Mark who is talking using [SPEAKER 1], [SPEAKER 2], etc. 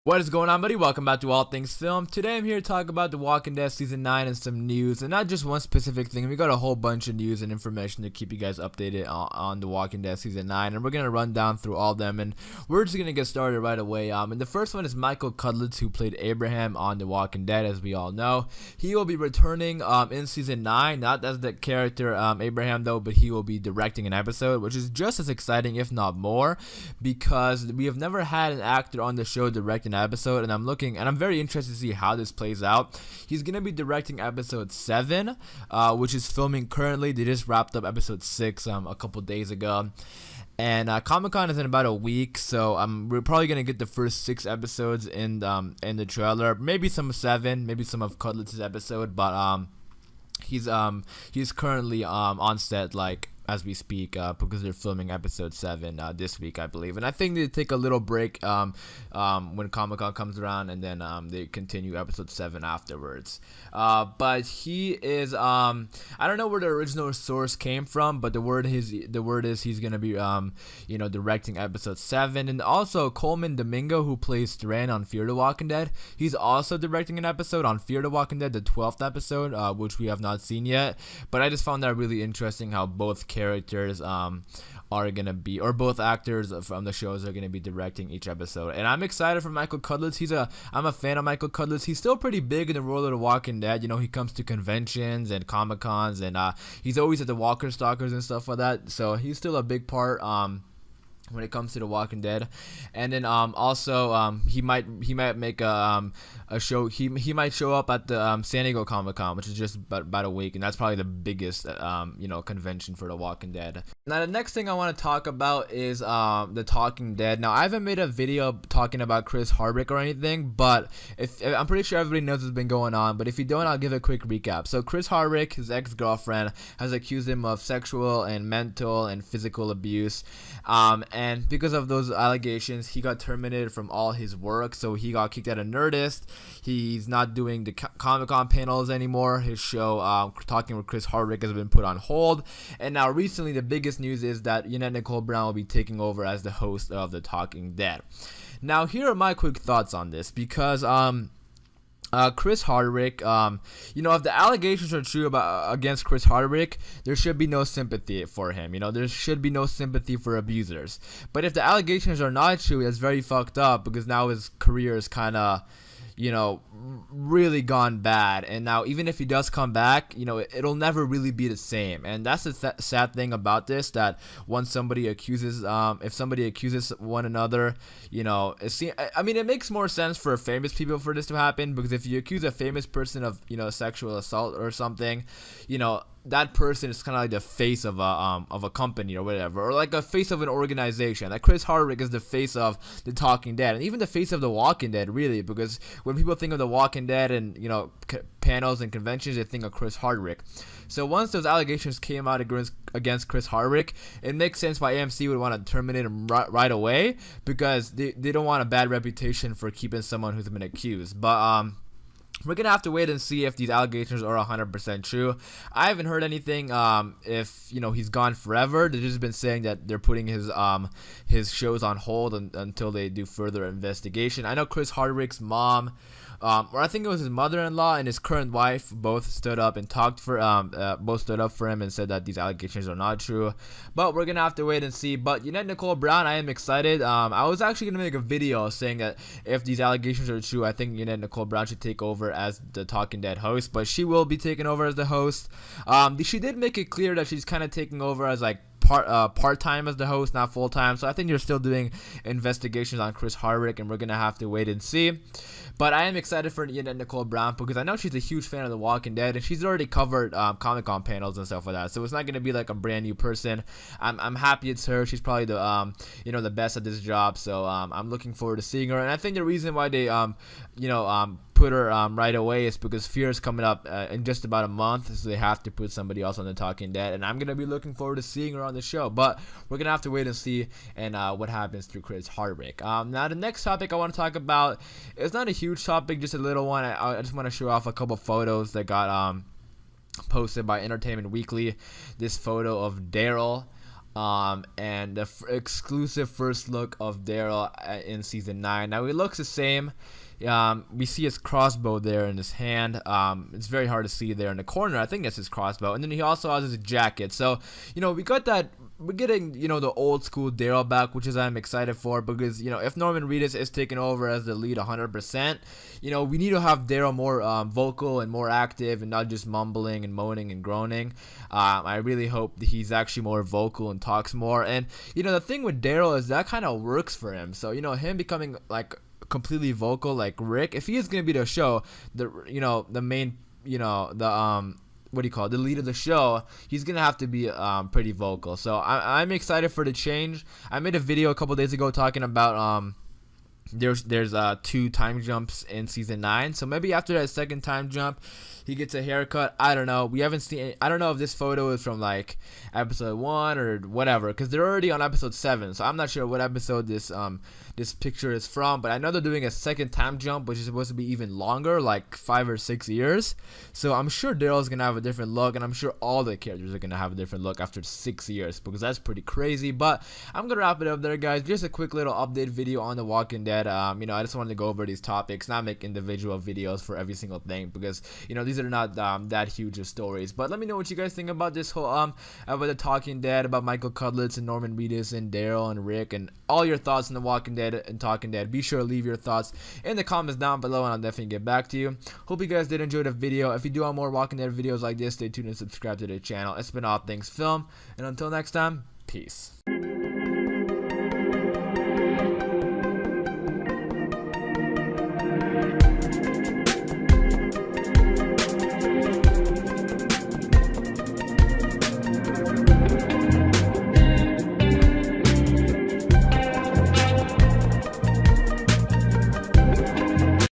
[SPEAKER 1] What is going on, buddy? Welcome back to All Things Film. Today I'm here to talk about The Walking Dead Season 9 and some news, and not just one specific thing. We got a whole bunch of news and information to keep you guys updated on The Walking Dead Season 9, and we're going to run down through all of them, and we're just going to get started right away. And the first one is Michael Cudlitz, who played Abraham on The Walking Dead, as we all know. He will be returning in Season 9, not as the character Abraham, though, but he will be directing an episode, which is just as exciting, if not more, because we have never had an actor on the show direct an episode, and I'm very interested to see how this plays out. He's gonna be directing episode 7, which is filming currently. They just wrapped up episode 6 a couple days ago, and Comic-Con is in about a week, so we're probably gonna get the first 6 episodes in the trailer, maybe some of 7, maybe some of Cudlitz's episode, but he's currently on set, like, as we speak, because they're filming episode 7 this week, I believe. And I think they take a little break when Comic-Con comes around, and then they continue episode 7 afterwards. But he is, I don't know where the original source came from, but the word is he's gonna be directing episode 7. And also Coleman Domingo, who plays Duran on Fear the Walking Dead, he's also directing an episode on Fear the Walking Dead, the 12th episode, which we have not seen yet. But I just found that really interesting how both characters are gonna be, or both actors from the shows are gonna be directing each episode. And I'm excited for Michael Cudlitz. I'm a fan of Michael Cudlitz. He's still pretty big in the world of The Walking Dead. You know, he comes to conventions and Comic-Cons, and he's always at the Walker Stalkers and stuff like that. So he's still a big part when it comes to The Walking Dead. And then also he might make a show. He might show up at the San Diego Comic-Con, which is just about a week, and that's probably the biggest convention for The Walking Dead. Now the next thing I want to talk about is The Talking Dead. Now I haven't made a video talking about Chris Hardwick or anything, but if I'm pretty sure everybody knows what's been going on, but if you don't, I'll give a quick recap. So Chris Hardwick, his ex-girlfriend, has accused him of sexual and mental and physical abuse, and because of those allegations, he got terminated from all his work. So he got kicked out of Nerdist. He's not doing the Comic-Con panels anymore. His show, Talking with Chris Hardwick, has been put on hold. And now recently, the biggest news is that Nicole Brown will be taking over as the host of The Talking Dead. Now, here are my quick thoughts on this, because Chris Hardwick, if the allegations are true against Chris Hardwick, there should be no sympathy for him. There should be no sympathy for abusers. But if the allegations are not true, that's very fucked up, because now his career is kind of, really gone bad. And now even if he does come back, it'll never really be the same. And that's the sad thing about this, that once somebody accuses, if somebody accuses one another, it makes more sense for famous people for this to happen, because if you accuse a famous person of, sexual assault or something, that person is kind of like the face of a company or whatever, or like a face of an organization. Like Chris Hardwick is the face of The Talking Dead, and even the face of The Walking Dead, really, because when people think of The Walking Dead and panels and conventions, they think of Chris Hardwick. So once those allegations came out against Chris Hardwick, it makes sense why AMC would want to terminate him right away, because they don't want a bad reputation for keeping someone who's been accused. But we're going to have to wait and see if these allegations are 100% true. I haven't heard anything if, he's gone forever. They've just been saying that they're putting his shows on hold until they do further investigation. I know Chris Hardwick's mom, or I think it was his mother-in-law and his current wife, both stood up and talked for him and said that these allegations are not true. But we're gonna have to wait and see. But Nicole Brown, I am excited. I was actually gonna make a video saying that if these allegations are true, I think Nicole Brown should take over as the Talking Dead host. But she will be taking over as the host. She did make it clear that she's kind of taking over as like part-time as the host, not full-time. So I think you're still doing investigations on Chris Hardwick, and we're gonna have to wait and see. But I am excited for Nicole Brown, because I know she's a huge fan of The Walking Dead, and she's already covered Comic-Con panels and stuff like that. So it's not gonna be like a brand new person. I'm happy it's her. She's probably the the best at this job. So I'm looking forward to seeing her. And I think the reason why they put her right away is because Fear is coming up in just about a month, so they have to put somebody else on The Talking Dead. And I'm gonna be looking forward to seeing her on the show. But we're gonna have to wait and see what happens through Chris Hardwick. Now the next topic I want to talk about is not a huge topic, just a little one. I just want to show off a couple photos that got posted by Entertainment Weekly. This photo of Daryl and the exclusive first look of Daryl in season 9. Now he looks the same. We see his crossbow there in his hand. It's very hard to see there in the corner. I think that's his crossbow. And then he also has his jacket. So, we got that. We're getting, the old school Daryl back, which is I'm excited for, because, if Norman Reedus is taking over as the lead 100%, we need to have Daryl more vocal and more active and not just mumbling and moaning and groaning. I really hope that he's actually more vocal and talks more. And, the thing with Daryl is that kind of works for him. So, him becoming like completely vocal like Rick, if he is going to be the show, the main, the lead of the show, he's gonna have to be pretty vocal. So I'm excited for the change. I made a video a couple days ago talking about there's 2 time jumps in season 9, so maybe after that second time jump he gets a haircut. I don't know. We haven't seen. I don't know if this photo is from like episode 1 or whatever, because they're already on episode 7. So I'm not sure what episode this picture is from. But I know they're doing a second time jump, which is supposed to be even longer, like 5 or 6 years. So I'm sure Daryl's gonna have a different look, and I'm sure all the characters are gonna have a different look after 6 years, because that's pretty crazy. But I'm gonna wrap it up there, guys. Just a quick little update video on The Walking Dead. I just wanted to go over these topics, not make individual videos for every single thing, because these are not that huge of stories. But let me know what you guys think about this whole about The Talking Dead, about Michael Cudlitz and Norman Reedus and Daryl and Rick, and all your thoughts on The Walking Dead and Talking Dead. Be sure to leave your thoughts in the comments down below, and I'll definitely get back to you. Hope you guys did enjoy the video. If you do want more Walking Dead videos like this, stay tuned and subscribe to the channel. It's been All Things Film, and until next time, peace.